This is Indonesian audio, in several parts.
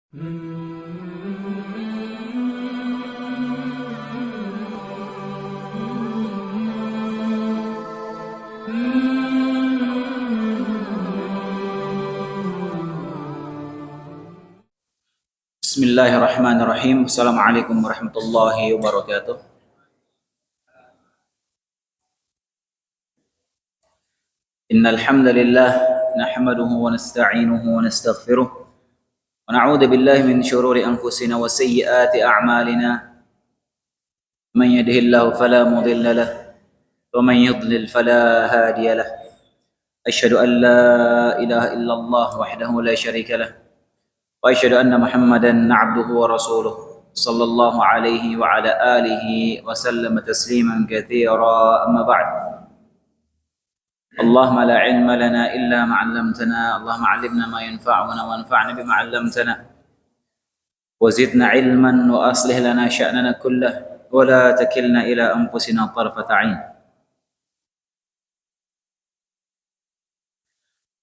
Bismillahirrahmanirrahim. Assalamualaikum warahmatullahi wabarakatuh. Innal hamdalillah nahmaduhu wa nasta'inuhu wa nastaghfiruh wa na'udzu billahi min shururi anfusina wa sayyiati a'malina. Man yahdihillahu fala mudilla lahu wa man yudlil fala hadiya lahu. Asyhadu an la ilaha illallah wahdahu la syarika lahu wa asyhadu anna Muhammadan 'abduhu wa rasuluh sallallahu alaihi wa ala alihi wa sallama tasliman katsira. Amma ba'd. Allahumma la ilma lana illa ma 'allamtana. Allahumma 'allimna ma yanfa'una wanfa'na bima 'allamtana. Wa zidna 'ilman wa aslih lana sya'nana kullahu wa la takilna ila anfusina tarfata 'ain.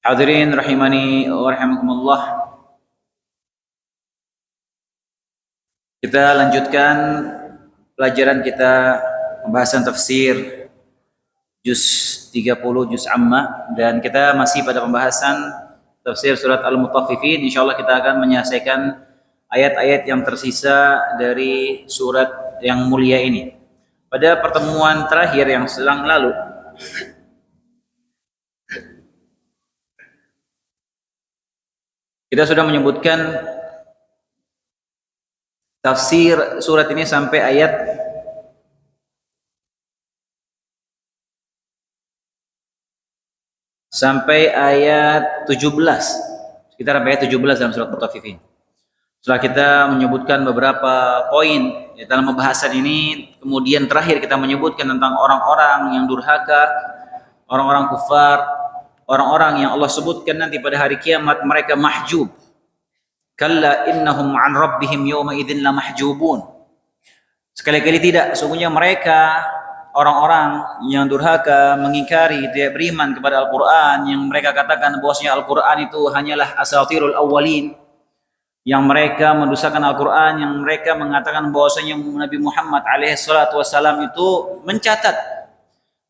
Hadirin rahimani wa rahimakumullah. Kita lanjutkan pelajaran kita pembahasan tafsir juz 30 juz amma, dan kita masih pada pembahasan tafsir surat Al-Mutaffifin. Insyaallah kita akan menyelesaikan ayat-ayat yang tersisa dari surat yang mulia ini. Pada pertemuan terakhir yang sedang lalu kita sudah menyebutkan tafsir surat ini sampai ayat sampai ayat 17, sekitar sampai ayat 17 dalam surat Mutaffifin. Setelah kita menyebutkan beberapa poin dalam pembahasan ini, kemudian terakhir kita menyebutkan tentang orang-orang yang durhaka, orang-orang kufar, orang-orang yang Allah sebutkan nanti pada hari kiamat mereka mahjub. Kalla innahum an rabbihim yawma idzin la mahjubun. Sekali-kali tidak, sungguhnya mereka orang-orang yang durhaka, mengingkari, tidak beriman kepada Al-Quran, yang mereka katakan bahwasanya Al-Quran itu hanyalah asatirul awwalin, yang mereka mendustakan Al-Quran, yang mereka mengatakan bahwasanya Nabi Muhammad alaihi salatu wasallam itu mencatat,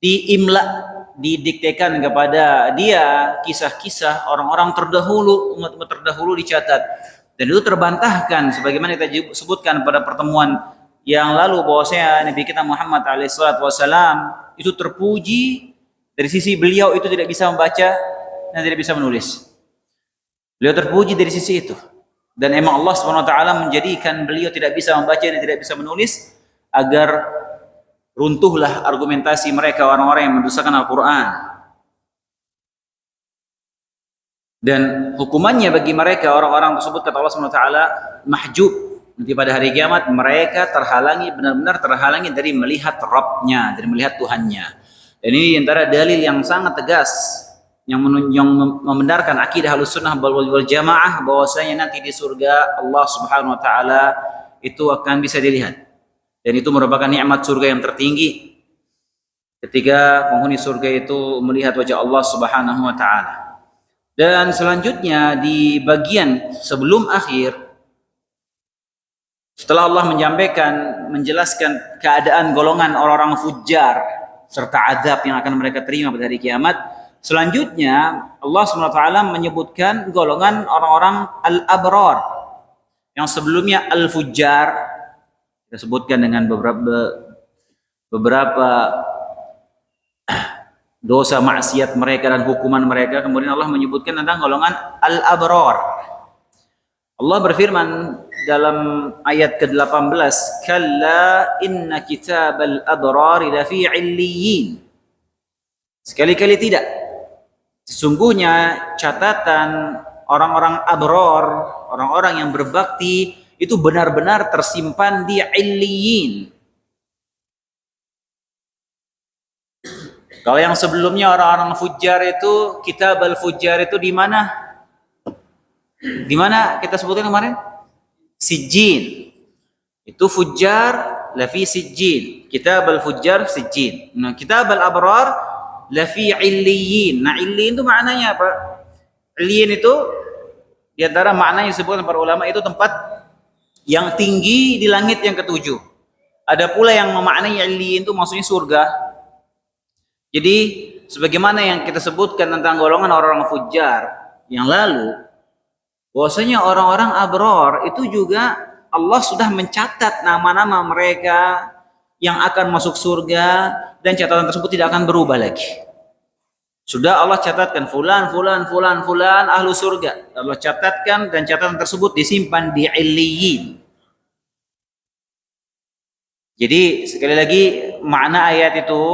diimla, didiktekan kepada dia kisah-kisah orang-orang terdahulu, umat-umat terdahulu dicatat, dan itu terbantahkan sebagaimana kita sebutkan pada pertemuan yang lalu bahwasanya Nabi kita Muhammad alaihissalam itu terpuji dari sisi beliau itu tidak bisa membaca dan tidak bisa menulis. Beliau terpuji dari sisi itu, dan emang Allah SWT menjadikan beliau tidak bisa membaca dan tidak bisa menulis agar runtuhlah argumentasi mereka orang-orang yang mendustakan Al-Quran. Dan hukumannya bagi mereka orang-orang tersebut, kata Allah SWT, mahjub. Nanti pada hari kiamat mereka terhalangi, benar-benar terhalangi dari melihat Rabbnya, dari melihat Tuhannya. Dan ini antara dalil yang sangat tegas yang membenarkan akidah Ahlussunnah wal Jamaah bahwasanya nanti di surga Allah Subhanahu wa taala itu akan bisa dilihat. Dan itu merupakan nikmat surga yang tertinggi. Ketika penghuni surga itu melihat wajah Allah Subhanahu wa taala. Dan selanjutnya di bagian sebelum akhir, setelah Allah menjelaskan keadaan golongan orang-orang fujjar serta azab yang akan mereka terima pada hari kiamat, selanjutnya Allah SWT menyebutkan golongan orang-orang al-abrar yang sebelumnya al-fujjar, kita sebutkan dengan beberapa dosa maksiat mereka dan hukuman mereka. Kemudian Allah menyebutkan tentang golongan al-abrar. Allah berfirman dalam ayat ke-18, kalla inna kitabal abrari lafi 'illiyin. Sekali-kali tidak, sesungguhnya catatan orang-orang abrar, orang-orang yang berbakti itu benar-benar tersimpan di 'illiyin. Kalau yang sebelumnya orang-orang fujjar itu, kitabal fujjar itu di mana? Di mana kita sebutkan kemarin? Sijjin. Itu fujjar lafi sijjin. Kitabal fujjar sijjin. Nah, kitabal abrar lafi 'illiyin. Nah, 'illiyin itu maknanya apa? 'Illiyin itu Di antara makna yang disebutkan para ulama itu tempat yang tinggi di langit yang ketujuh. Ada pula yang memaknai Illiyin itu maksudnya surga. Jadi sebagaimana yang kita sebutkan tentang golongan orang-orang fujar yang lalu, bahwasanya orang-orang abror itu juga Allah sudah mencatat nama-nama mereka yang akan masuk surga, dan catatan tersebut tidak akan berubah lagi. Sudah Allah catatkan fulan, fulan, fulan, fulan ahlu surga. Allah catatkan dan catatan tersebut disimpan di Illiyin. Jadi sekali lagi makna ayat itu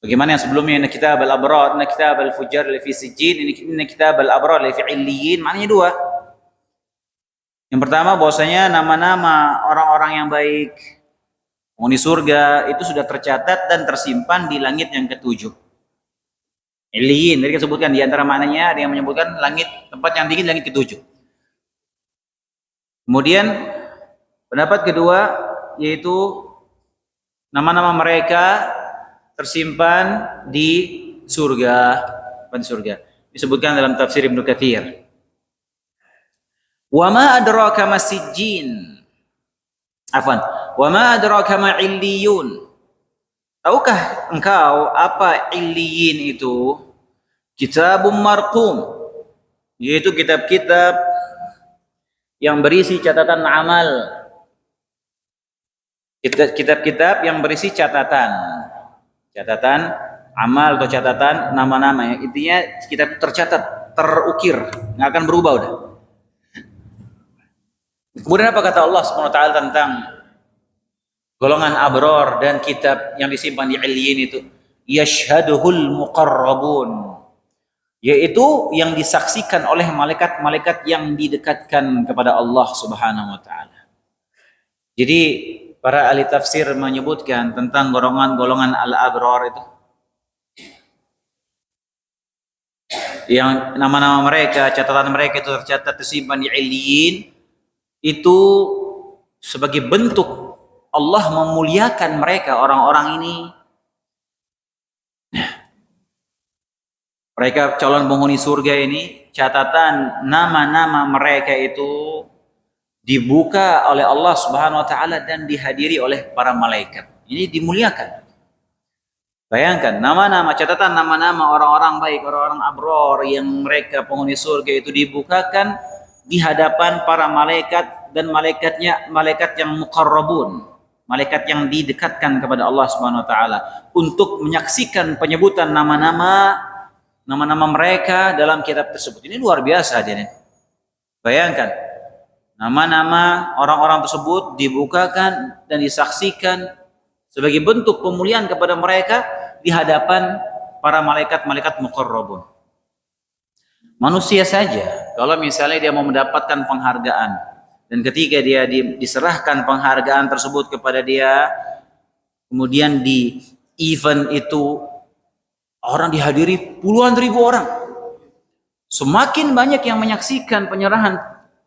bagaimana yang sebelumnya, inna kitab al-abrar, inna kitab al-fujar li fi sijjin, inna kitab al-abrar li fi Illiyin, maknanya dua. Yang pertama bahwasanya nama-nama orang-orang yang baik penghuni surga itu sudah tercatat dan tersimpan di langit yang ketujuh. Illiyin, tadi kita sebutkan di antara maknanya ada yang menyebutkan langit, tempat yang tinggi, langit ketujuh. Kemudian pendapat kedua yaitu nama-nama mereka tersimpan di surga, disebutkan dalam tafsir Ibnu Katsir. Wa ma adraka masijjin. Afwan, wa ma adraka ma Illiyun. Tahukah engkau apa Illiyin itu? Kitabun marqum, yaitu kitab-kitab yang berisi catatan amal. Kitab-kitab yang berisi catatan amal atau catatan nama-nama. Intinya kitab tercatat, terukir, nggak akan berubah udah. Kemudian apa kata Allah Subhanahu wa taala tentang golongan abror dan kitab yang disimpan di Illiyin itu? Yashhaduhul muqarrabun, yaitu yang disaksikan oleh malaikat-malaikat yang didekatkan kepada Allah Subhanahu wa taala. Jadi para ahli tafsir menyebutkan tentang golongan-golongan al-abror itu, yang nama-nama mereka, catatan mereka itu tercatat tersimpan di Illiyin, itu sebagai bentuk Allah memuliakan mereka, orang-orang ini. Mereka calon penghuni surga ini, catatan nama-nama mereka itu dibuka oleh Allah Subhanahu wa taala dan dihadiri oleh para malaikat. Ini dimuliakan. Bayangkan nama-nama, catatan nama-nama orang-orang baik, orang-orang abror yang mereka penghuni surga itu dibukakan di hadapan para malaikat, dan malaikatnya malaikat yang muqarrabun, malaikat yang didekatkan kepada Allah Subhanahu wa taala, untuk menyaksikan penyebutan nama-nama mereka dalam kitab tersebut. Ini luar biasa hadirin. Bayangkan, nama-nama orang-orang tersebut dibukakan dan disaksikan sebagai bentuk pemuliaan kepada mereka di hadapan para malaikat-malaikat muqarrabun. Manusia saja, kalau misalnya dia mau mendapatkan penghargaan, dan ketika dia diserahkan penghargaan tersebut kepada dia, kemudian di event itu orang dihadiri puluhan ribu orang, semakin banyak yang menyaksikan penyerahan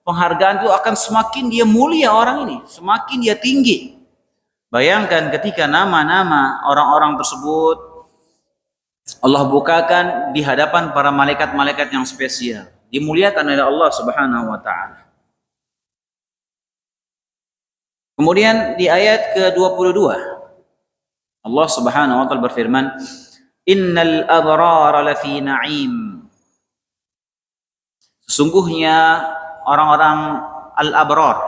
penghargaan itu, akan semakin dia mulia orang ini, semakin dia tinggi. Bayangkan ketika nama-nama orang-orang tersebut Allah bukakan di hadapan para malaikat-malaikat yang spesial, dimuliakan oleh Allah Subhanahu wa taala. Kemudian di ayat ke-22 Allah Subhanahu wa taala berfirman, innal abrara lafi na'im. Sesungguhnya orang-orang al-abrar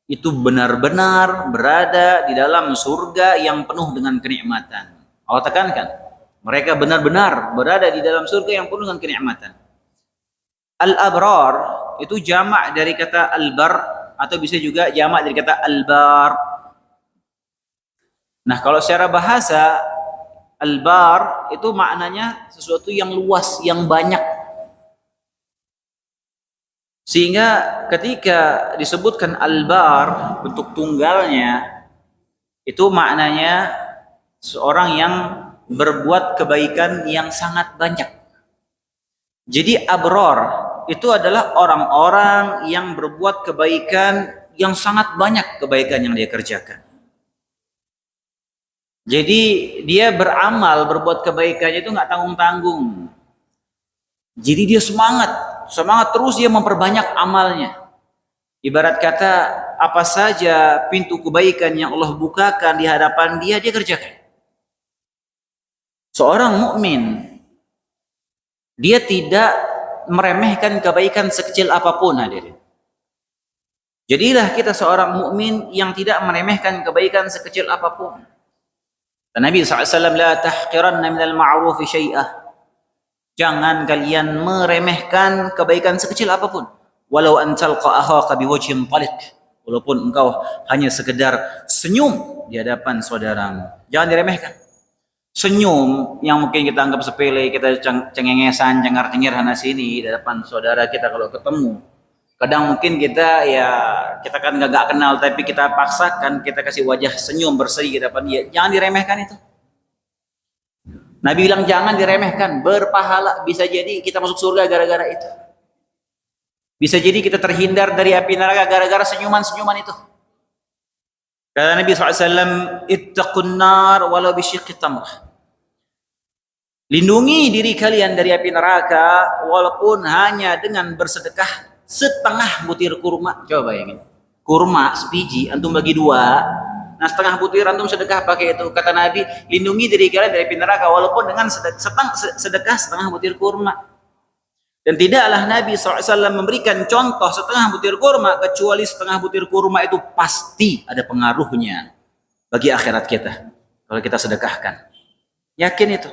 itu benar-benar berada di dalam surga yang penuh dengan kenikmatan. Allah tekankan, mereka benar-benar berada di dalam surga yang penuh dengan kenikmatan. Al-abrar itu jamak dari kata al-bar, atau bisa juga jamak dari kata al-bar. Nah, kalau secara bahasa al-bar itu maknanya sesuatu yang luas, yang banyak. Sehingga ketika disebutkan al-bar bentuk tunggalnya, itu maknanya seorang yang berbuat kebaikan yang sangat banyak. Jadi abror itu adalah orang-orang yang berbuat kebaikan yang sangat banyak, kebaikan yang dia kerjakan. Jadi dia beramal, berbuat kebaikannya itu nggak tanggung-tanggung. Jadi dia semangat semangat terus dia memperbanyak amalnya. Ibarat kata, apa saja pintu kebaikan yang Allah bukakan di hadapan dia, dia kerjakan. Seorang mukmin, dia tidak meremehkan kebaikan sekecil apapun, hadirin. Jadilah kita seorang mukmin yang tidak meremehkan kebaikan sekecil apapun. Dan Nabi SAW, la tahqiranna minal ma'rufi syai'ah. Jangan kalian meremehkan kebaikan sekecil apapun. Walau an talqa akhaka biwajhin taliq. Walaupun engkau hanya sekedar senyum di hadapan saudaramu. Jangan diremehkan. Senyum yang mungkin kita anggap sepele, kita cengengesan, cengar-cengir sana sini di hadapan saudara kita kalau ketemu. Kadang mungkin kita kan nggak kenal, tapi kita paksakan, kita kasih wajah senyum berseri di hadapan dia. Jangan diremehkan itu. Nabi bilang jangan diremehkan, berpahala. Bisa jadi kita masuk surga gara-gara itu. Bisa jadi kita terhindar dari api neraka gara-gara senyuman-senyuman itu. Kata Nabi SAW, ittaqun nar walau bisyiqqi tamrah. Lindungi diri kalian dari api neraka walaupun hanya dengan bersedekah setengah butir kurma. Coba bayangin, kurma sebiji antum bagi dua, nah setengah butir antum sedekah pakai itu. Kata Nabi, lindungi diri kalian dari api neraka walaupun dengan sedekah setengah butir kurma. Dan tidaklah Nabi SAW memberikan contoh setengah butir kurma, kecuali setengah butir kurma itu pasti ada pengaruhnya bagi akhirat kita kalau kita sedekahkan. Yakin itu.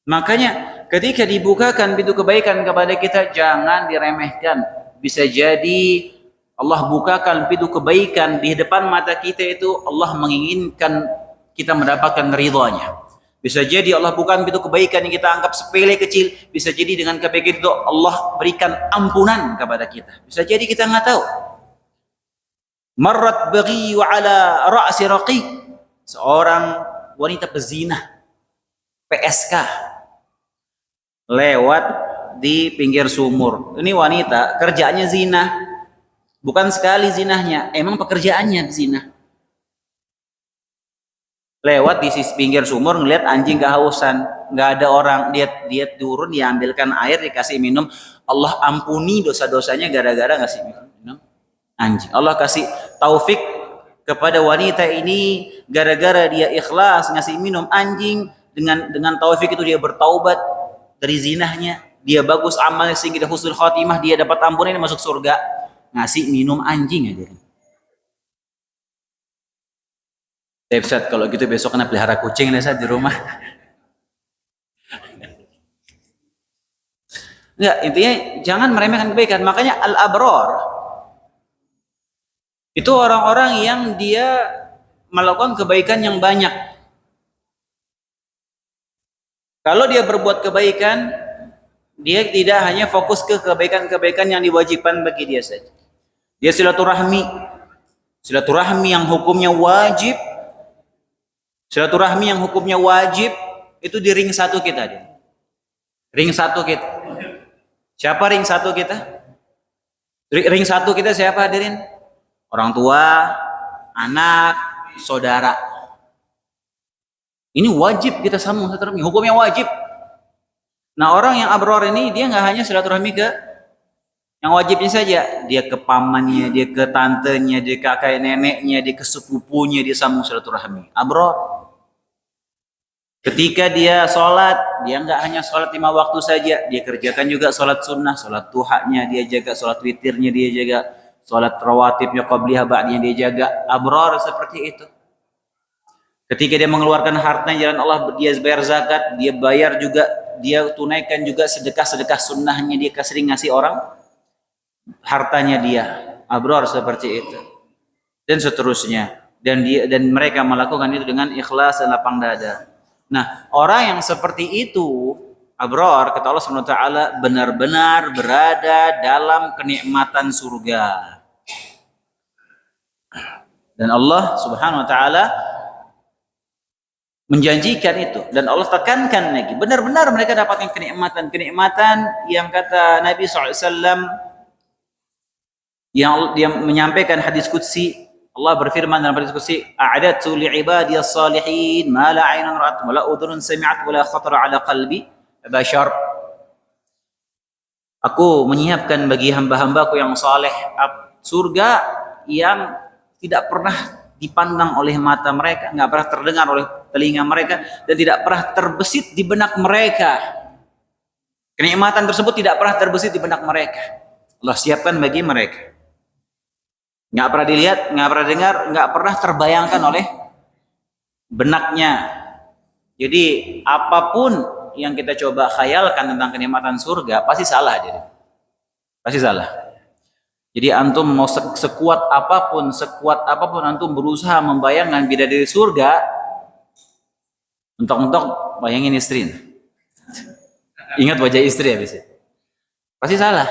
Makanya ketika dibukakan pintu kebaikan kepada kita, jangan diremehkan. Bisa jadi Allah bukakan pintu kebaikan di depan mata kita, itu Allah menginginkan kita mendapatkan ridhanya. Bisa jadi Allah bukan pintu kebaikan yang kita anggap sepele kecil. Bisa jadi dengan kebaikan itu Allah berikan ampunan kepada kita. Bisa jadi kita nggak tahu. Marrat baghi wa ala ra'si raqi. Seorang wanita pezina, PSK, lewat di pinggir sumur. Ini wanita kerjaannya zina. Bukan sekali zinahnya, emang pekerjaannya zina. Lewat di sisi pinggir sumur, ngelihat anjing kehausan, nggak ada orang, dia turun, diambilkan air, dikasih minum. Allah ampuni dosa-dosanya gara-gara ngasih minum anjing. Allah kasih taufik kepada wanita ini gara-gara dia ikhlas ngasih minum anjing. Dengan taufik itu dia bertaubat dari zinahnya, dia bagus amalnya sehingga dia husnul khotimah, dia dapat ampunan, masuk surga. Ngasih minum anjing aja. Ustaz, kalau gitu besok kena pelihara kucing deh Ustaz di rumah. Enggak, intinya jangan meremehkan kebaikan. Makanya al-abrar itu orang-orang yang dia melakukan kebaikan yang banyak. Kalau dia berbuat kebaikan, dia tidak hanya fokus ke kebaikan-kebaikan yang diwajibkan bagi dia saja. Dia silaturahmi yang hukumnya wajib. Silaturahmi yang hukumnya wajib itu di ring satu kita. Ring satu kita. Siapa ring satu kita? Ring satu kita siapa hadirin? Orang tua, anak, saudara. Ini wajib kita sambung silaturahmi. Hukumnya wajib. Nah orang yang abror ini dia nggak hanya silaturahmi ke yang wajibnya saja. Dia ke pamannya, dia ke tantenya, dia ke kakek neneknya, dia ke sepupunya, dia sambung silaturahmi. Abror. Ketika dia sholat, dia nggak hanya sholat 5 waktu saja, dia kerjakan juga sholat sunnah, sholat duhanya dia jaga, sholat witirnya dia jaga, sholat rawatibnya qabliyah ba'diyah dia jaga. Abrar seperti itu. Ketika dia mengeluarkan hartanya jalan Allah, dia bayar zakat, dia bayar juga, dia tunaikan juga sedekah sunnahnya, dia sering ngasih orang hartanya dia. Abrar seperti itu. Dan seterusnya. Dan mereka melakukan itu dengan ikhlas dan lapang dada. Nah, orang yang seperti itu, abrar, kata Allah SWT, benar-benar berada dalam kenikmatan surga. Dan Allah Subhanahu wa taala menjanjikan itu, dan Allah tekankan lagi, benar-benar mereka dapatkan kenikmatan yang kata Nabi SAW, yang dia menyampaikan hadis qudsi. Allah berfirman dalam hadis qudsi, a'adatu li'ibadiyas salihin ma la 'ainun ra'at wa la udhunun sami'at wa la khatara 'ala qalbi bashar. Aku menyiapkan bagi hamba-hambaku yang saleh surga yang tidak pernah dipandang oleh mata mereka, nggak pernah terdengar oleh telinga mereka, dan tidak pernah terbesit di benak mereka. Kenikmatan tersebut tidak pernah terbesit di benak mereka. Allah siapkan bagi mereka. Nggak pernah dilihat, nggak pernah dengar, nggak pernah terbayangkan oleh benaknya. Jadi apapun yang kita coba khayalkan tentang kenikmatan surga pasti salah, jadi pasti salah. Jadi antum mau sekuat apapun antum berusaha membayangkan bidadari surga, mentok-mentok bayangin istri. Ingat wajah istri habis itu. Pasti salah.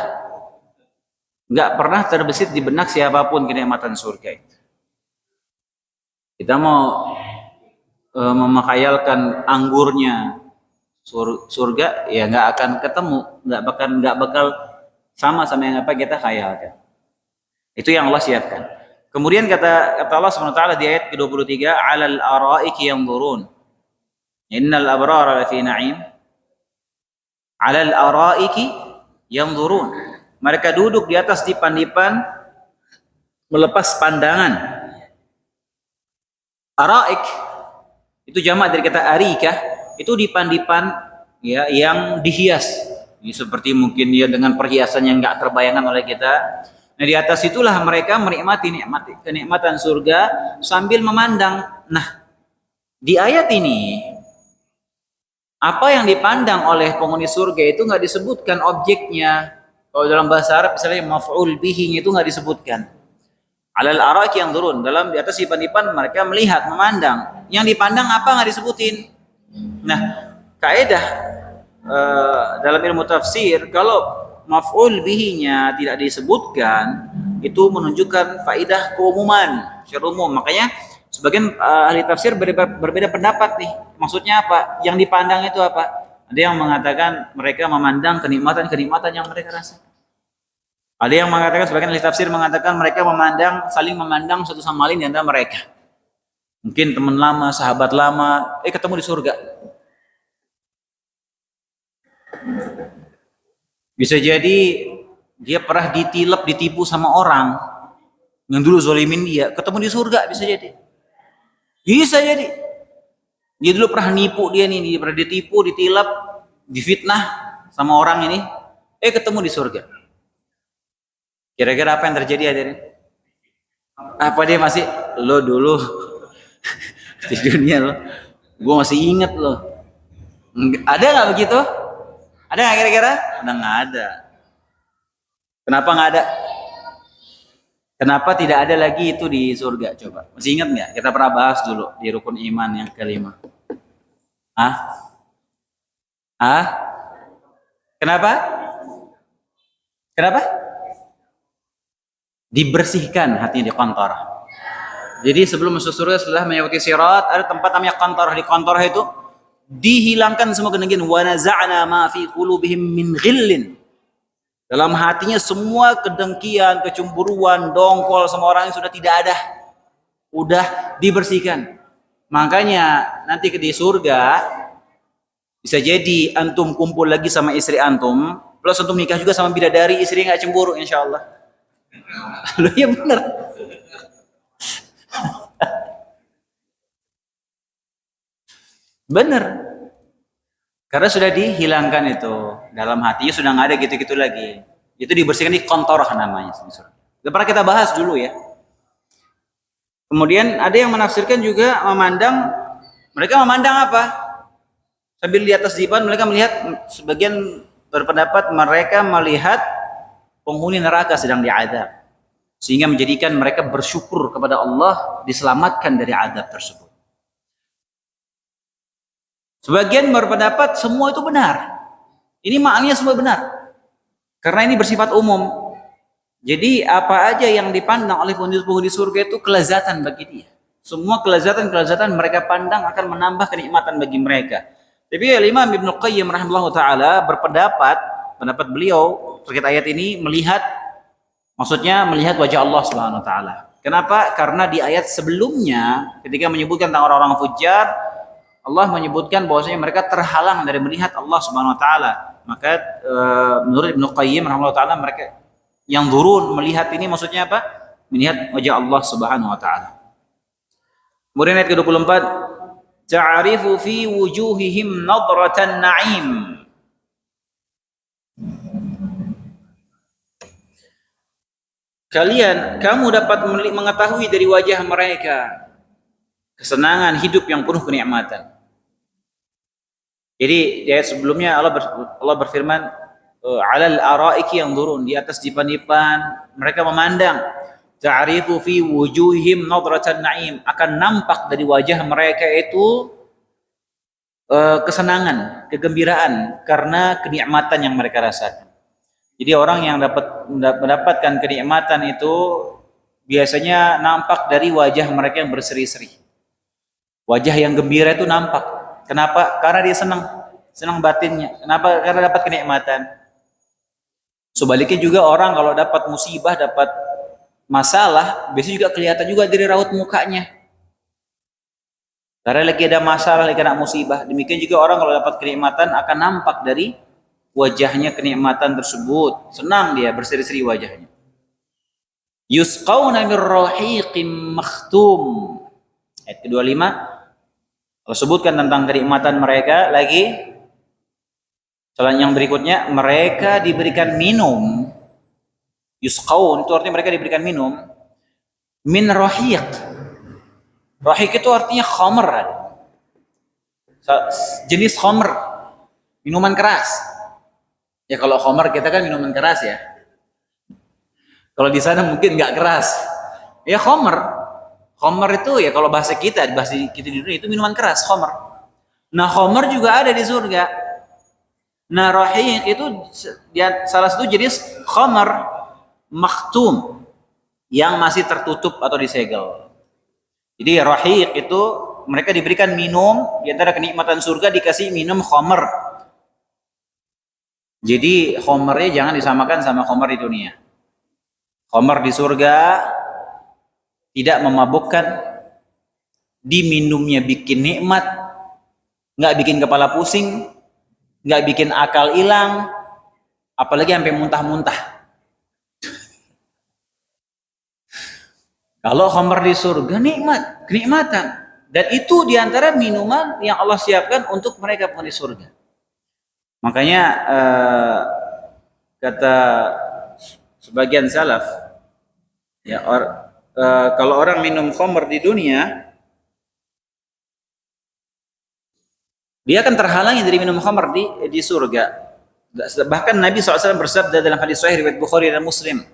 Nggak pernah terbesit di benak siapapun kenikmatan surga itu. Kita mau memakhayalkan anggurnya surga, ya nggak akan ketemu, nggak bakal sama yang apa kita khayalkan. Itu yang Allah siapkan. Kemudian kata Allah Subhanahu wa taala di ayat ke-23, 'alal araiki yanzurun. Innal abrara lafi na'im. 'Alal araiki yanzurun. Mereka duduk di atas dipan-dipan melepas pandangan. Araik itu jamak dari kata arikah, itu dipan-dipan ya yang dihias. Ini seperti mungkin dia dengan perhiasan yang enggak terbayangkan oleh kita. Nah, di atas itulah mereka menikmati kenikmatan surga sambil memandang. Nah, di ayat ini apa yang dipandang oleh penghuni surga itu enggak disebutkan objeknya. Kalau dalam bahasa Arab misalnya maf'ul bihi itu enggak disebutkan. Alal araki yang turun, dalam di atas dipan-dipan mereka melihat, memandang. Yang dipandang apa nggak disebutin. Nah, kaidah dalam ilmu tafsir, kalau maf'ul bihi-nya tidak disebutkan, itu menunjukkan faidah keumuman, secara umum. Makanya sebagian ahli tafsir berbeda pendapat nih. Maksudnya apa? Yang dipandang itu apa? Ada yang mengatakan mereka memandang kenikmatan yang mereka rasakan. Ada yang mengatakan, sebagian ahli tafsir mengatakan mereka saling memandang satu sama lain di antara mereka. Mungkin teman lama, sahabat lama, ketemu di surga. Bisa jadi dia pernah ditipu sama orang yang dulu zolimin dia, ketemu di surga, bisa jadi. Bisa jadi. Dia dulu pernah nipu dia pernah ditipu, ditilap, difitnah sama orang ini, ketemu di surga. Kira-kira apa yang terjadi hadirin? Apa dia masih lo dulu di dunia lo, gue masih inget lo. Ada nggak begitu? Ada nggak kira-kira? Udah nggak ada. Kenapa nggak ada? Kenapa tidak ada lagi itu di surga? Coba masih ingat nggak? Kita pernah bahas dulu di rukun iman yang kelima. Kenapa? Dibersihkan hatinya di qantarah. Jadi sebelum masuk surga, setelah melewati sirat, ada tempat namanya qantarah. Di qantarah itu dihilangkan semua kedengkian. Wa naza'na ma fi qulubihim min ghillin. Dalam hatinya semua kedengkian, kecemburuan, dongkol sama orang yang sudah tidak ada. Udah dibersihkan. Makanya nanti di surga bisa jadi antum kumpul lagi sama istri antum, plus antum nikah juga sama bidadari, istri nggak cemburu insyaallah. Loh ya benar. Benar. Karena sudah dihilangkan itu. Dalam hatinya sudah nggak ada gitu-gitu lagi. Itu dibersihkan di qantarah namanya. Sudah pernah kita bahas dulu ya. Kemudian ada yang menafsirkan juga mereka memandang apa? Sambil di atas dipan mereka melihat, sebagian berpendapat mereka melihat penghuni neraka sedang diadab. Sehingga menjadikan mereka bersyukur kepada Allah diselamatkan dari adab tersebut. Sebagian berpendapat semua itu benar. Ini maknanya semua benar. Karena ini bersifat umum. Jadi apa aja yang dipandang oleh penghuni surga itu kelezatan bagi dia. Semua kelezatan mereka pandang akan menambah kenikmatan bagi mereka. Tapi Imam Ibnu Qayyim rahimahullah taala pendapat beliau terkait ayat ini maksudnya melihat wajah Allah Subhanahu wa taala. Kenapa? Karena di ayat sebelumnya ketika menyebutkan tentang orang-orang fujar, Allah menyebutkan bahwasanya mereka terhalang dari melihat Allah Subhanahu wa taala. Maka menurut Ibnu Qayyim rahimahullah taala, mereka yang dzurun melihat ini maksudnya apa? Melihat wajah Allah Subhanahu wa taala. Kemudian ayat ke-24, ta'arifu fi wujuhihim nadratan na'im. Kamu dapat mengetahui dari wajah mereka kesenangan hidup yang penuh kenikmatan. Jadi di ayat sebelumnya Allah berfirman, alal araiki yang turun, di atas dipan-dipan mereka memandang. Ta'rifu fi wujuhihim nadratan na'im, akan nampak dari wajah mereka itu kesenangan, kegembiraan karena kenikmatan yang mereka rasakan. Jadi orang yang mendapatkan kenikmatan itu biasanya nampak dari wajah mereka yang berseri-seri. Wajah yang gembira itu nampak. Kenapa? Karena dia senang batinnya. Kenapa? Karena dapat kenikmatan. Sebaliknya juga orang kalau dapat musibah, dapat masalah, biasanya juga kelihatan juga dari raut mukanya. Karena lagi ada masalah, lagi kena musibah. Demikian juga orang kalau dapat kenikmatan akan nampak dari wajahnya kenikmatan tersebut. Senang dia, berseri-seri wajahnya. Yusqawna min rahiqim makhtum. Ayat ke-25 Allah sebutkan tentang kenikmatan mereka lagi. Selain yang berikutnya, mereka diberikan minum. Yusqaun itu artinya mereka diberikan minum min rahiq. Rahiq itu artinya khamr, jenis khamr, minuman keras. Ya kalau khamr kita kan minuman keras ya. Kalau di sana mungkin nggak keras. Ya khamr. Khamr itu ya kalau bahasa kita di dunia itu minuman keras, khamr. Nah khamr juga ada di surga. Nah rahiq itu salah satu jenis khamr makhtum yang masih tertutup atau disegel. Jadi rahiq itu mereka diberikan minum, di antara kenikmatan surga dikasih minum khamr. Jadi khamrnya jangan disamakan sama khamr di dunia. Khamr di surga tidak memabukkan, diminumnya bikin nikmat, nggak bikin kepala pusing, nggak bikin akal hilang, apalagi sampai muntah-muntah. Kalau khamr di surga nikmat, kenikmatan, dan itu diantara minuman yang Allah siapkan untuk mereka penghuni surga. Makanya kata sebagian salaf, ya kalau orang minum khamr di dunia, dia akan terhalangi dari minum khamr di surga. Bahkan Nabi SAW bersabda dalam hadis sahih riwayat Bukhari dan Muslim.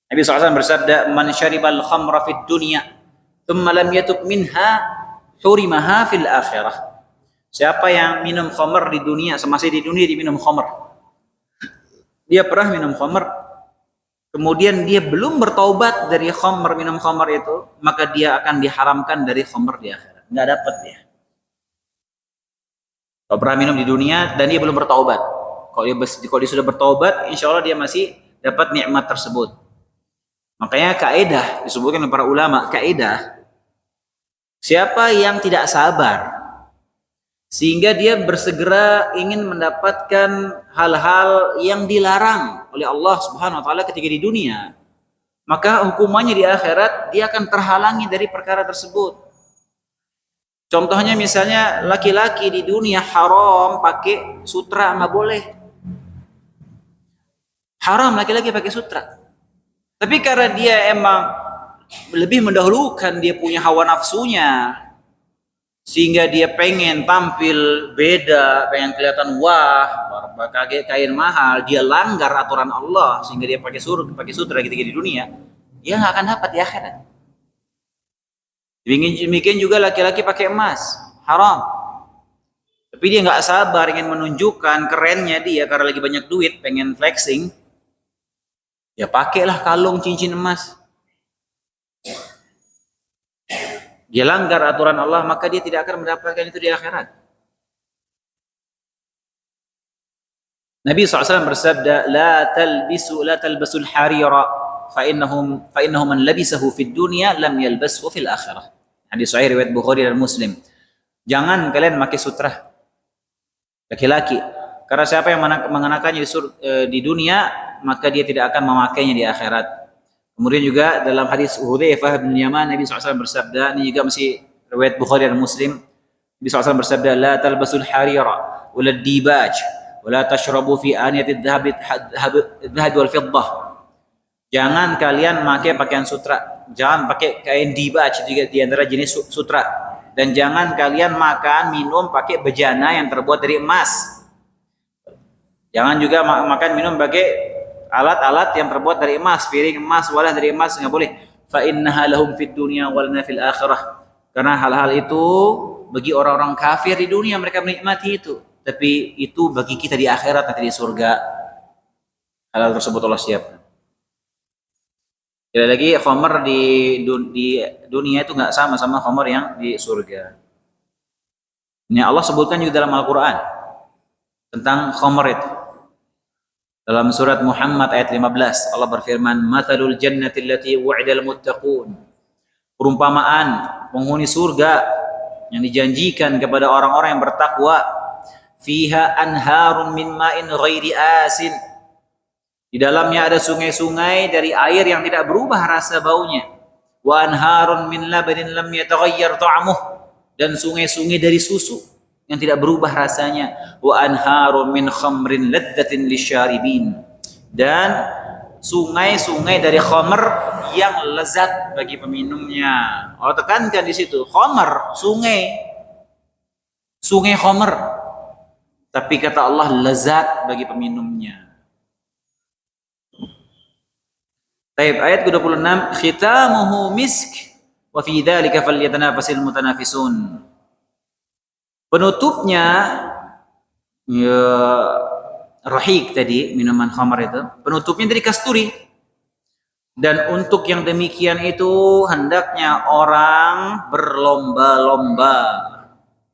Nabi SAW bersabda, "Man syaribal khamra fid dunya, thumma lam yatub minha, hurimaha fil akhirah." Siapa yang minum khamr di dunia, semasa di dunia dia minum khamr. Dia pernah minum khamr, kemudian dia belum bertaubat dari khamr, minum khamr itu, maka dia akan diharamkan dari khamr di akhirat. Nggak dapat dia. Kalau pernah minum di dunia dan dia belum bertaubat, kalau dia sudah bertaubat, insya Allah dia masih dapat nikmat tersebut. Makanya kaidah disebutkan oleh para ulama, kaidah siapa yang tidak sabar sehingga dia bersegera ingin mendapatkan hal-hal yang dilarang oleh Allah Subhanahu wa taala ketika di dunia, maka hukumannya di akhirat dia akan terhalangi dari perkara tersebut. Contohnya misalnya laki-laki di dunia haram pakai sutra, nggak boleh. Haram laki-laki pakai sutra. Tapi karena dia emang lebih mendahulukan dia punya hawa nafsunya, sehingga dia pengen tampil beda, pengen kelihatan wah, pakai kain mahal, dia langgar aturan Allah sehingga dia pakai sutra ketika di dunia, dia nggak akan dapat di akhirat. Demikian juga laki-laki pakai emas, haram. Tapi dia nggak sabar ingin menunjukkan kerennya dia karena lagi banyak duit, pengen flexing. Ya pakailah kalung cincin emas. Dia langgar aturan Allah, maka dia tidak akan mendapatkan itu di akhirat. Nabi SAW bersabda, la talbasul harira fa innahu man labisahu fid dunya lam yalbashu fil akhirah. Hadis sahih riwayat Bukhari dan Muslim. Jangan kalian pakai sutra, laki-laki, Karena siapa yang mengenakannya di dunia, maka dia tidak akan memakainya di akhirat. Kemudian juga dalam hadis Hudzaifah bin Yaman, Nabi SAW bersabda, ini juga masih riwayat Bukhari dan Muslim, Nabi SAW bersabda, la talbasul harira wala dibaj wala tashrabu fi aniyati dhahab wal fiddah. Jangan kalian pakai pakaian sutra, jangan pakai kain dibaj, juga di antara jenis sutra, dan jangan kalian makan minum pakai bejana yang terbuat dari emas. Jangan juga makan minum pakai alat-alat yang terbuat dari emas, piring emas, wadah dari emas, nggak boleh. Fa innaha lahum fid dunya wal lana fil akhirah. Karena hal-hal itu bagi orang-orang kafir di dunia, mereka menikmati itu, tapi itu bagi kita di akhirat, nanti di surga. Hal tersebut Allah siapkan. Sekali lagi, khamar di dunia itu nggak sama khamar yang di surga. Ini Allah sebutkan juga dalam Al-Quran tentang khamar itu. Dalam surat Muhammad ayat 15, Allah berfirman, "Matsalul jannati allati wu'idal muttaqun." Perumpamaan penghuni surga yang dijanjikan kepada orang-orang yang bertakwa, "Fiha anharun min ma'in ghairi asin." Di dalamnya ada sungai-sungai dari air yang tidak berubah rasa baunya. "Wa anharun min labanin lam yataghayyar ta'amuh." Dan sungai-sungai dari susu yang tidak berubah rasanya. Wa anharun min khamrin ladzatin lisyaribin. Dan sungai-sungai dari khamr yang lezat bagi peminumnya. Allah tekankan di situ, khamr, sungai khamr. Tapi kata Allah lezat bagi peminumnya. Baik, ayat ke-26, khitamuhu misk wa fi dzalika falyatanafasil mutanafisun. Penutupnya ya, rahik tadi, minuman khamar itu, penutupnya dari kasturi. Dan untuk yang demikian itu hendaknya orang berlomba-lomba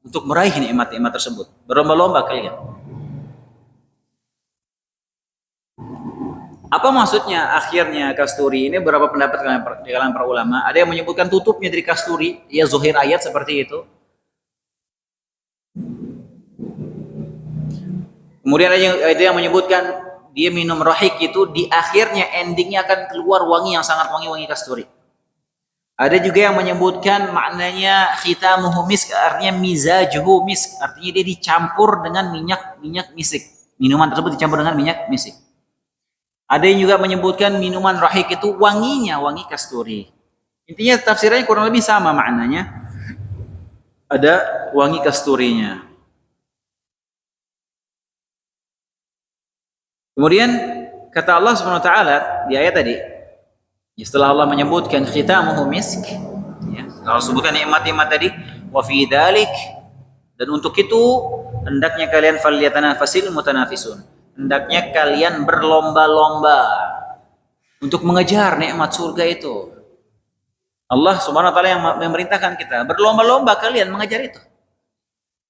untuk meraih nikmat-nikmat tersebut. Berlomba-lomba kalian. Apa maksudnya akhirnya kasturi ini? Berapa pendapat di kalangan para ulama. Ada yang menyebutkan tutupnya dari kasturi, ya zuhir ayat seperti itu. Kemudian ada yang menyebutkan dia minum rahik itu di akhirnya endingnya akan keluar wangi yang sangat wangi kasturi. Ada juga yang menyebutkan maknanya khitamuhu misk, artinya mizajuhu misk, artinya dia dicampur dengan minyak misik. Minuman tersebut dicampur dengan minyak misik. Ada yang juga menyebutkan minuman rahik itu wanginya wangi kasturi. Intinya tafsirannya kurang lebih sama maknanya. Ada wangi kasturinya. Kemudian kata Allah Subhanahu wa taala di ayat tadi, setelah Allah menyebutkan khitamuhu misk, ya, Allah sebutkan nikmat-nikmat tadi, wa fi dzalik, dan untuk itu hendaknya kalian falyatanafasil mutanafisun. Hendaknya kalian berlomba-lomba untuk mengejar nikmat surga itu. Allah Subhanahu wa taala yang memerintahkan kita berlomba-lomba kalian mengejar itu.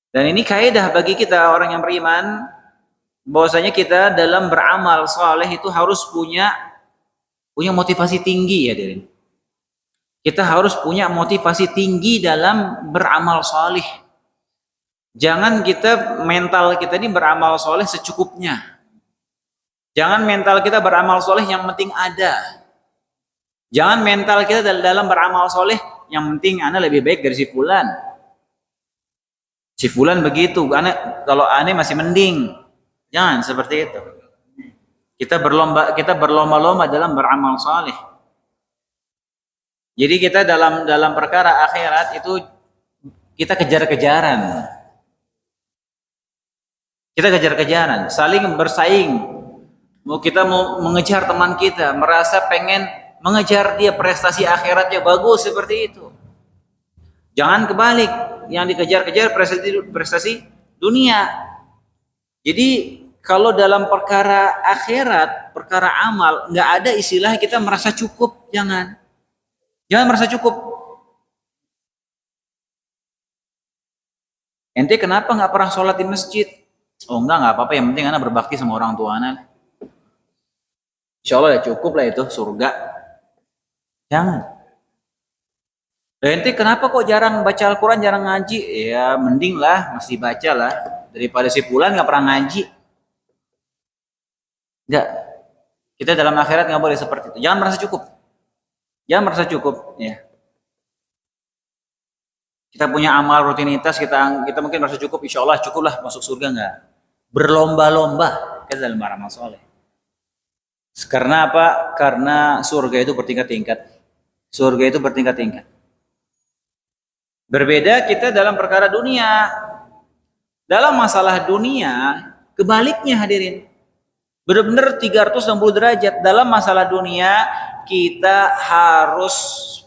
Dan ini kaidah bagi kita orang yang beriman, bahwasanya kita dalam beramal saleh itu harus punya motivasi tinggi, ya Dirin. Kita harus punya motivasi tinggi dalam beramal saleh. Jangan mental kita ini beramal saleh secukupnya. Jangan mental kita beramal saleh yang penting ada. Jangan mental kita dalam beramal soleh yang penting ana lebih baik dari si fulan. Si fulan begitu, kalau ane masih mending. Jangan seperti itu. Kita berlomba-lomba dalam beramal soleh. Jadi kita dalam perkara akhirat itu kita kejar-kejaran. Kita kejar-kejaran, saling bersaing. Kita mau mengejar teman kita, merasa pengen mengejar dia prestasi akhiratnya bagus seperti itu. Jangan kebalik, yang dikejar-kejar prestasi dunia. Jadi kalau dalam perkara akhirat, perkara amal, nggak ada istilah kita merasa cukup. Jangan merasa cukup. Ente kenapa nggak pernah sholat di masjid? Oh nggak apa-apa, yang penting anak berbakti sama orang tua anak. Insya Allah ya cukup lah itu surga. Jangan. Ente kenapa kok jarang baca Al-Quran, jarang ngaji? Ya mending lah masih baca lah daripada si fulan nggak pernah ngaji. Enggak. Kita dalam akhirat nggak boleh seperti itu. Jangan merasa cukup. Jangan merasa cukup. Ya. Kita punya amal rutinitas, kita mungkin merasa cukup. Insya Allah cukuplah masuk surga, enggak. Berlomba-lomba kita dalam beramal soleh. Karena apa? Karena surga itu bertingkat-tingkat. Surga itu bertingkat-tingkat. Berbeda kita dalam perkara dunia. Dalam masalah dunia, kebaliknya hadirin. Benar-benar 360 derajat. Dalam masalah dunia, kita harus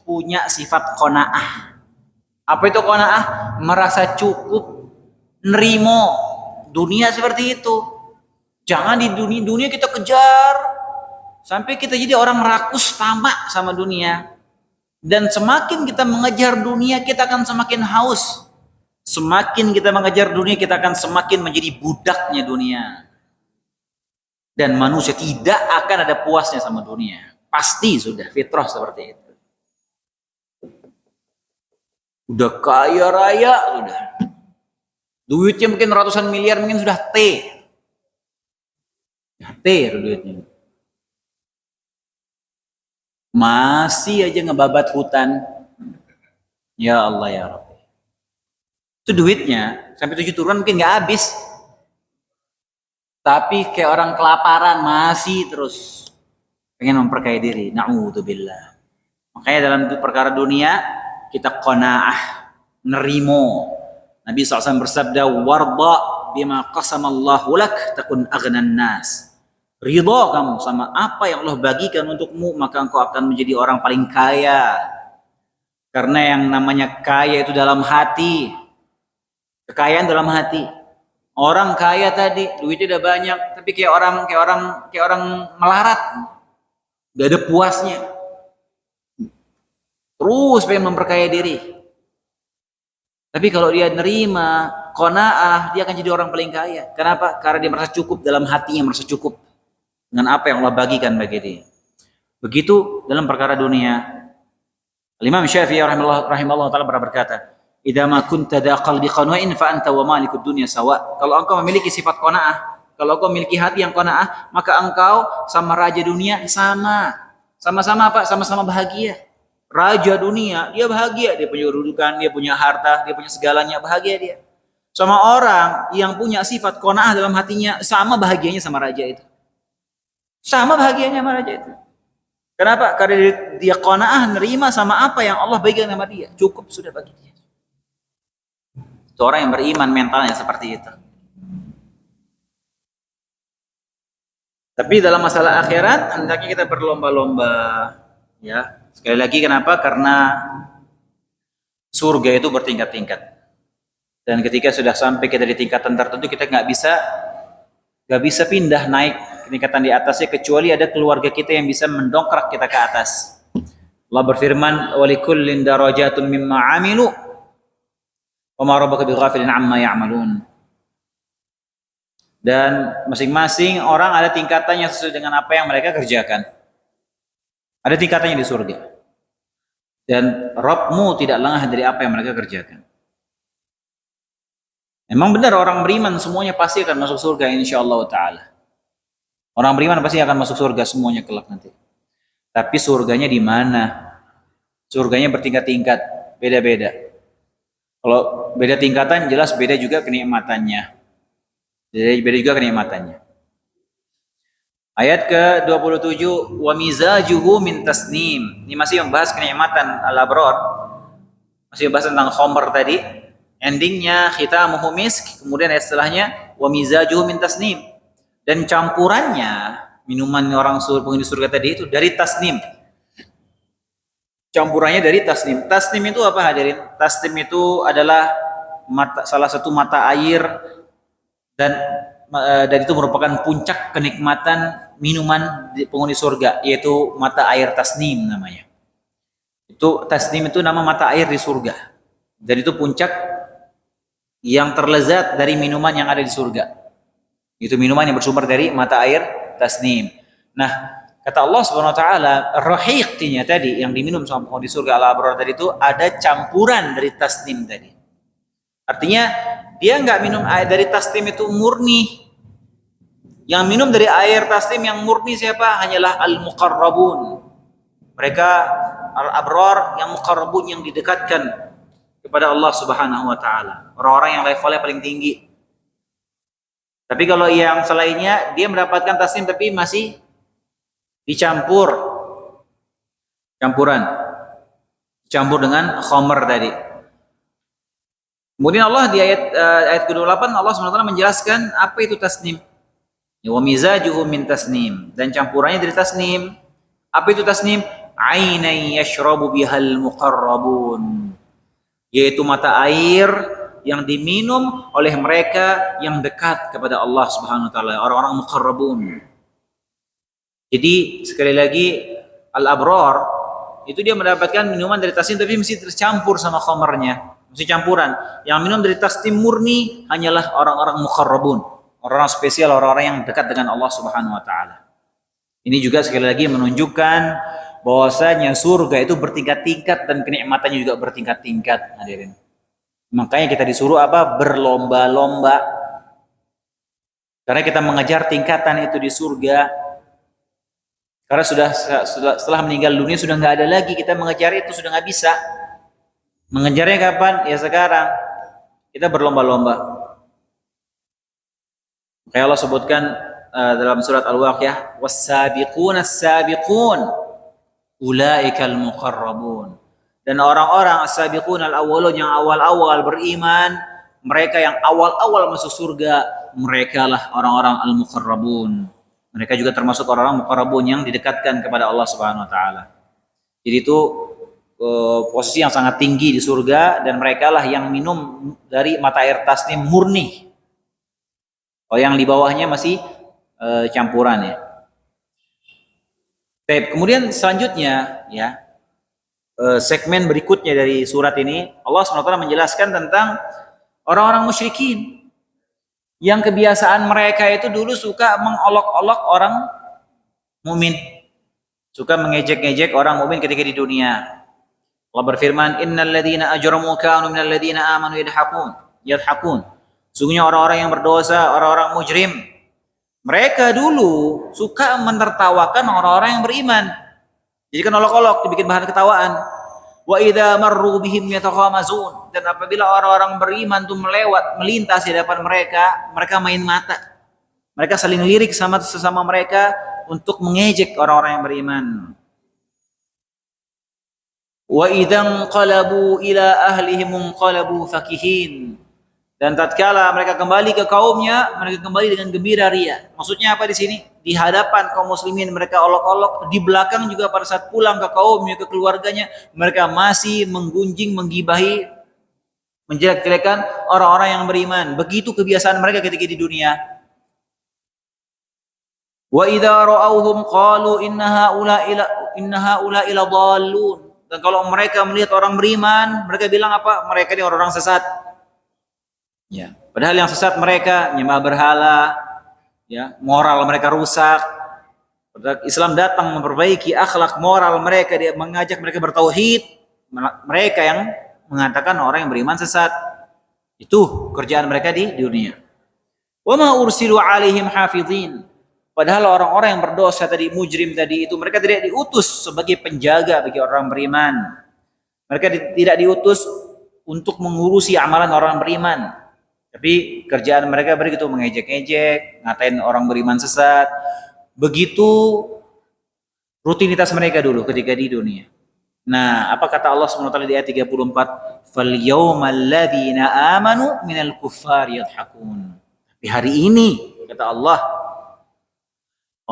punya sifat qanaah. Apa itu qanaah? Merasa cukup, nerimo. Dunia seperti itu. Jangan di dunia kita kejar. Sampai kita jadi orang rakus, tamak sama dunia. Dan semakin kita mengejar dunia, kita akan semakin haus. Semakin kita mengejar dunia, kita akan semakin menjadi budaknya dunia. Dan manusia tidak akan ada puasnya sama dunia. Pasti sudah fitrah seperti itu. Udah kaya raya, sudah. Duitnya mungkin ratusan miliar, mungkin sudah T duitnya. Masih aja ngebabat hutan. Ya Allah ya Rabbi. Itu duitnya sampai 7 turunan mungkin nggak habis. Tapi kayak orang kelaparan masih terus pengen memperkaya diri. Na'udzubillah. Makanya dalam perkara dunia kita qanaah, nerimo. Nabi SAW bersabda, warda bima qasamallahu lak takun aghnan nas. Ridha kamu sama apa yang Allah bagikan untukmu, maka engkau akan menjadi orang paling kaya. Karena yang namanya kaya itu dalam hati. Kekayaan dalam hati. Orang kaya tadi, duitnya udah banyak, tapi kayak orang melarat. Gak ada puasnya. Terus pengen memperkaya diri. Tapi kalau dia nerima qanaah, dia akan jadi orang paling kaya. Kenapa? Karena dia merasa cukup dalam hatinya, merasa cukup dengan apa yang Allah bagikan bagi dia. Begitu dalam perkara dunia. Imam Syafi'i rahimahullah taala pernah berkata, "Idza ma kunta da qalbi qana'in fa anta wa malikud dunya sawa." Kalau engkau memiliki sifat qanaah, kalau engkau memiliki hati yang qanaah, maka engkau sama raja dunia sama. Sama-sama apa? Sama-sama bahagia. Raja dunia, dia bahagia, dia punya kedudukan, dia punya harta, dia punya segalanya, bahagia dia. Sama orang yang punya sifat qanaah dalam hatinya, sama bahagianya sama raja itu. Sama bahagianya sama raja itu. Kenapa? Karena dia qanaah, nerima sama apa yang Allah berikan sama dia. Cukup sudah bagi dia. Itu orang yang beriman mentalnya seperti itu. Tapi dalam masalah akhirat, hendaknya kita berlomba-lomba. Ya, sekali lagi kenapa? Karena surga itu bertingkat-tingkat. Dan ketika sudah sampai kita di tingkatan tertentu, kita nggak bisa pindah naik tingkatan di atasnya kecuali ada keluarga kita yang bisa mendongkrak kita ke atas. Allah berfirman, "Walikullin darajatun mimma 'amilu wa ma rabbuka bighafilin 'amma ya'malun." Dan masing-masing orang ada tingkatannya sesuai dengan apa yang mereka kerjakan. Ada tingkatannya di surga. Dan Rabbmu tidak lengah dari apa yang mereka kerjakan. Memang benar orang beriman semuanya pasti akan masuk surga insyaallah ta'ala. Orang beriman pasti akan masuk surga semuanya kelak nanti. Tapi surganya di mana? Surganya bertingkat-tingkat, beda-beda. Kalau beda tingkatan jelas beda juga kenikmatannya. Jadi beda juga kenikmatannya. Ayat ke-27, wa mizajuhu min tasnim. Ini masih membahas kenikmatan al-abrar. Masih membahas tentang khamr tadi. Endingnya khitamuhu misk, kemudian ayat setelahnya wa mizajuhu min tasnim. Dan campurannya minuman orang penghuni surga tadi itu dari tasnim. Campurannya dari tasnim. Tasnim itu apa hadirin? Tasnim itu adalah salah satu mata air dan itu merupakan puncak kenikmatan minuman di penghuni surga, yaitu mata air tasnim namanya. Itu tasnim itu nama mata air di surga. Dan itu puncak yang terlezat dari minuman yang ada di surga. Itu minuman yang bersumber dari mata air tasnim. Nah, kata Allah Subhanahu wa taala, rahiqnya tadi yang diminum sama penghuni surga al-abrar tadi itu ada campuran dari tasnim tadi. Artinya dia nggak minum air dari tasnim itu murni. Yang minum dari air tasnim yang murni siapa? Hanyalah al-muqarrabun. Mereka al-abrar yang muqarrabun, yang didekatkan kepada Allah Subhanahu wa taala. Orang-orang yang levelnya paling tinggi. Tapi kalau yang selainnya dia mendapatkan tasnim tapi masih campuran dengan khamr tadi. Kemudian Allah di ayat ke-28 Allah SWT menjelaskan apa itu tasnim. Wa mizajuhu min tasnim, dan campurannya dari tasnim. Apa itu tasnim? Ainai yashrabu bihal muqarrabun, yaitu mata air yang diminum oleh mereka yang dekat kepada Allah Subhanahu wa taala, orang-orang muqarrabun. Jadi sekali lagi al-abrar itu dia mendapatkan minuman dari tasnim tapi mesti tercampur sama khamarnya, mesti campuran. Yang minum dari tasnim murni hanyalah orang-orang muqarrabun, orang-orang spesial, orang-orang yang dekat dengan Allah Subhanahu wa taala. Ini juga sekali lagi menunjukkan bahwasanya surga itu bertingkat-tingkat dan kenikmatannya juga bertingkat-tingkat, hadirin. Makanya kita disuruh apa? Berlomba-lomba. Karena kita mengejar tingkatan itu di surga. Karena sudah setelah meninggal dunia sudah nggak ada lagi kita mengejar itu, sudah nggak bisa. Mengejarnya kapan? Ya sekarang. Kita berlomba-lomba. Kayak Allah sebutkan dalam surat Al-Waqiah, was-sabiquna as-sabiqun ulaikal muqarrabun. Dan orang-orang as-sabiqun al-awwalun yang awal-awal beriman, mereka yang awal-awal masuk surga, mereka lah orang-orang al-muqarrabun. Mereka juga termasuk orang-orang muqarrabun yang didekatkan kepada Allah Subhanahu wa taala. Jadi itu posisi yang sangat tinggi di surga, dan mereka lah yang minum dari mata air tasnim murni. Oh, yang di bawahnya masih campuran ya. Baik, kemudian selanjutnya ya, segmen berikutnya dari surat ini Allah SWT menjelaskan tentang orang-orang musyrikin yang kebiasaan mereka itu dulu suka mengolok-olok orang mukmin, suka mengejek-ngejek orang mukmin ketika di dunia. Allah berfirman, innal ladzina ajramu kanu minal ladzina amanu yadhakun. Sungguhnya orang-orang yang berdosa, orang-orang mujrim, mereka dulu suka menertawakan orang-orang yang beriman. Jadi kan olok-olok, dibikin bahan ketawaan. Wa idza marru bihim yataghamazun, dan apabila orang-orang beriman tuh melintas di hadapan mereka, mereka main mata. Mereka saling lirik sama sesama mereka untuk mengejek orang-orang yang beriman. Wa idza qalabu ila ahlihim qalabu fakihin, dan tatkala mereka kembali ke kaumnya, mereka kembali dengan gembira ria. Maksudnya apa di sini? Di hadapan kaum muslimin mereka olok-olok, di belakang juga pada saat pulang ke kaumnya, ke keluarganya, mereka masih menggunjing, menggibahi, menjelek-jelekan orang-orang yang beriman. Begitu kebiasaan mereka ketika di dunia. Wa idza ra'awhum qalu inna haula ila dhallun. Dan kalau mereka melihat orang beriman, mereka bilang apa? Mereka ini orang-orang sesat. Ya, padahal yang sesat mereka nyembah berhala, ya, moral mereka rusak. Padahal Islam datang memperbaiki akhlak moral mereka, dia mengajak mereka bertauhid. Mereka yang mengatakan orang yang beriman sesat. Itu kerjaan mereka di dunia. Wa ma ursilu alaihim hafizin. Padahal orang-orang yang berdosa tadi, mujrim tadi itu, mereka tidak diutus sebagai penjaga bagi orang beriman. Mereka tidak diutus untuk mengurusi amalan orang beriman. Tapi kerjaan mereka begitu, mengejek-ejek, ngatain orang beriman sesat. Begitu rutinitas mereka dulu ketika di dunia. Nah, apa kata Allah SWT di ayat 34? Fal yawmal ladzina amanu minal kuffari yadhakun. Di hari ini kata Allah,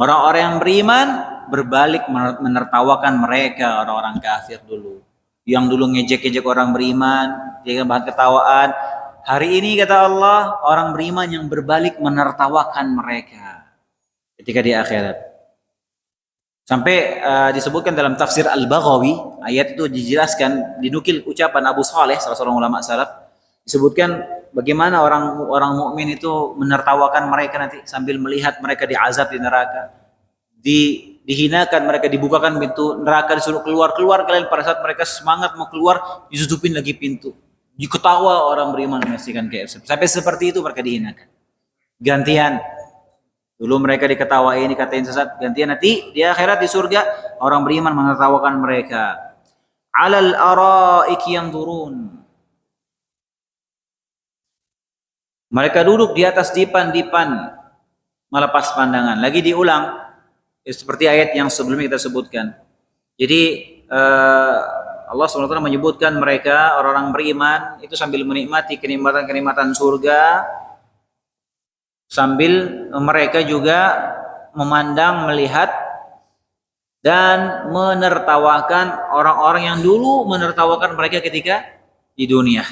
orang-orang yang beriman berbalik menertawakan mereka, orang-orang kafir dulu. Yang dulu ngejek-ngejek orang beriman, dia bahan ketawaan. Hari ini kata Allah, orang beriman yang berbalik menertawakan mereka ketika di akhirat. Sampai disebutkan dalam tafsir Al-Baghawi, ayat itu dijelaskan, dinukil ucapan Abu Saleh, salah seorang ulama salaf, disebutkan bagaimana orang mukmin itu menertawakan mereka nanti sambil melihat mereka diazab di neraka. Dihinakan mereka, dibukakan pintu neraka, disuruh keluar kalian. Pada saat mereka semangat mau keluar, ditutupin lagi pintu. Diketawa orang beriman menyaksikan KFC. Sampai seperti itu mereka dihinakan. Gantian. Dulu mereka diketawain, dikatain sesat, gantian nanti di akhirat di surga orang beriman menertawakan mereka. Alal araiki yanzurun. Mereka duduk di atas dipan-dipan melepas pandangan. Lagi diulang seperti ayat yang sebelumnya kita sebutkan. Jadi Allah SWT menyebutkan mereka orang-orang beriman itu sambil menikmati kenikmatan-kenikmatan surga, sambil mereka juga memandang, melihat dan menertawakan orang-orang yang dulu menertawakan mereka ketika di dunia.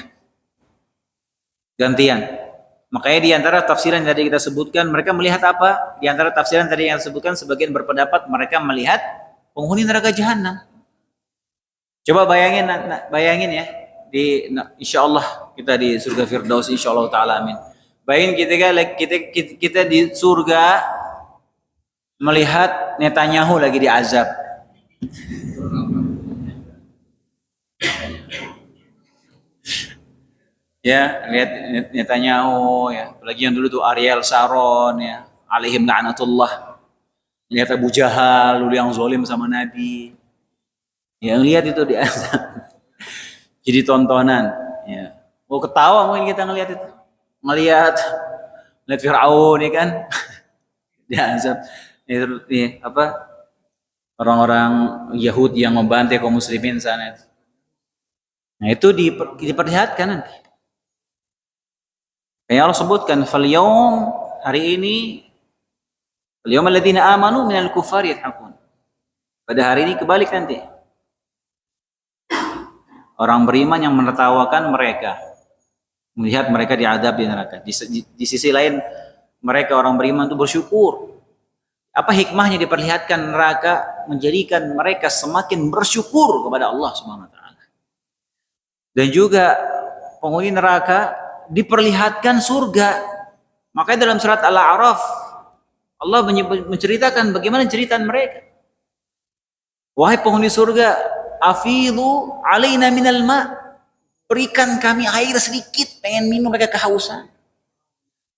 Gantian. Makanya di antara tafsiran yang tadi kita sebutkan, mereka melihat apa? Di antara tafsiran tadi yang disebutkan, sebagian berpendapat mereka melihat penghuni neraka jahanam. Coba bayangin ya, insya Allah kita di surga Firdaus, insya Allah Taala, amin. Bayangin kita di surga melihat Netanyahu lagi diazab. Ya, lihat Netanyahu ya, apalagi yang dulu tuh Ariel Sharon ya, alaihim la'natullah. Lihat Abu Jahal dulu yang zalim sama Nabi. Yang lihat itu diazab. Jadi tontonan ya. Oh, ketawa mungkin kita ngelihat itu. Ngelihat Firaun ya kan. Diazab. Ini apa? Orang-orang Yahudi yang membantai kaum muslimin sana. Nah, itu diperlihatkan nanti. Kayak Allah sebutkan, "Fal-yaum", hari ini, "Al-yaum alladziina aamanu minal kuffari yadhakun." Pada hari ini kebalik nanti. Orang beriman yang menertawakan mereka, melihat mereka diadab di neraka. Di sisi lain, mereka orang beriman itu bersyukur. Apa hikmahnya diperlihatkan neraka? Menjadikan mereka semakin bersyukur kepada Allah Subhanahu wa taala. Dan juga penghuni neraka diperlihatkan surga. Makanya dalam surat Al-A'raf Allah menceritakan bagaimana cerita mereka. Wahai penghuni surga, afidhu alaina minal ma, berikan kami air sedikit, pengen minum, mereka kehausan.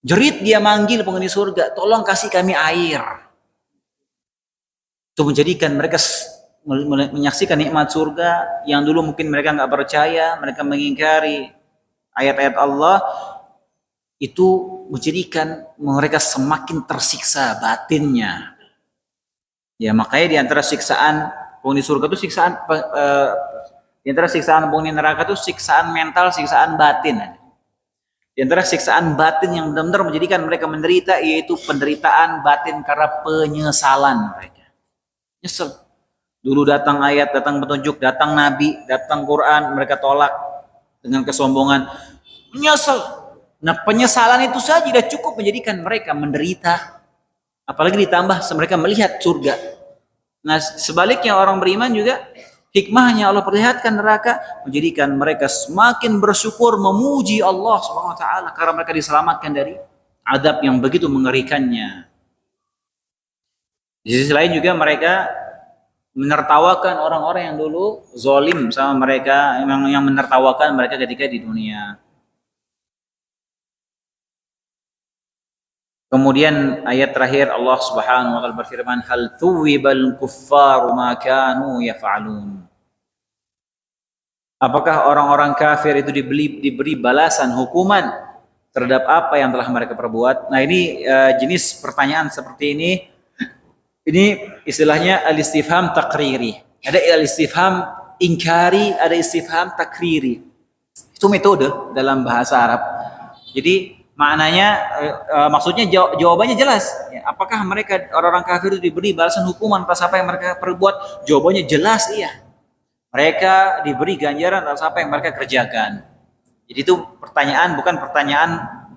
Jerit dia manggil penghuni surga, tolong kasih kami air. Itu menjadikan mereka menyaksikan nikmat surga yang dulu mungkin mereka nggak percaya, mereka mengingkari ayat-ayat Allah, itu menjadikan mereka semakin tersiksa batinnya. Ya, makanya di antara siksaan penghuni surga itu di antara siksaan penghuni neraka itu siksaan mental, siksaan batin. Di antara siksaan batin yang benar-benar menjadikan mereka menderita, yaitu penderitaan batin karena penyesalan mereka. Nyesel. Dulu datang ayat, datang petunjuk, datang nabi, datang Quran, mereka tolak dengan kesombongan. Menyesal. Nah, penyesalan itu saja sudah cukup menjadikan mereka menderita. Apalagi ditambah mereka melihat surga. Nah, sebaliknya orang beriman juga hikmahnya Allah perlihatkan neraka, menjadikan mereka semakin bersyukur, memuji Allah Subhanahu wa taala karena mereka diselamatkan dari azab yang begitu mengerikannya. Di sisi lain juga mereka menertawakan orang-orang yang dulu zalim sama mereka, yang menertawakan mereka ketika di dunia. Kemudian ayat terakhir Allah Subhanahu wa taala berfirman, hal thuwibal kuffaru ma kanu yaf'alun. Apakah orang-orang kafir itu diberi balasan hukuman terhadap apa yang telah mereka perbuat? Nah, ini jenis pertanyaan seperti ini istilahnya al-istifham takriri. Ada al-istifham inkari, ada istifham takriri. Itu metode dalam bahasa Arab. Jadi maknanya, maksudnya jawabannya jelas. Apakah mereka orang-orang kafir itu diberi balasan hukuman atas apa yang mereka perbuat? Jawabannya jelas iya. Mereka diberi ganjaran atas apa yang mereka kerjakan. Jadi itu pertanyaan, bukan pertanyaan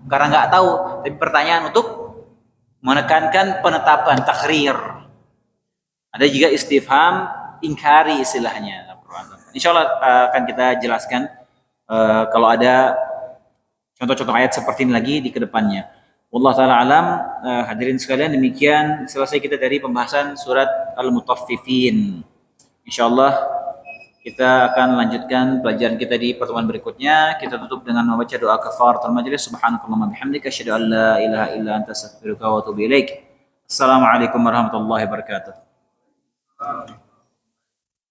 karena nggak tahu, tapi pertanyaan untuk menekankan penetapan takrir. Ada juga istifham ingkari istilahnya. Insya Allah akan kita jelaskan kalau ada contoh-contoh ayat seperti ini lagi di kedepannya. Wallahu ta'ala alam. Hadirin sekalian, demikian selesai kita dari pembahasan surat Al-Mutaffifin. Insyaallah kita akan lanjutkan pelajaran kita di pertemuan berikutnya. Kita tutup dengan membaca doa kafaratul majelis. Subhanakallahumma bihamdika asyhadu an la ilaha illa anta astaghfiruka wa atubu ilaik. Assalamualaikum warahmatullahi wabarakatuh.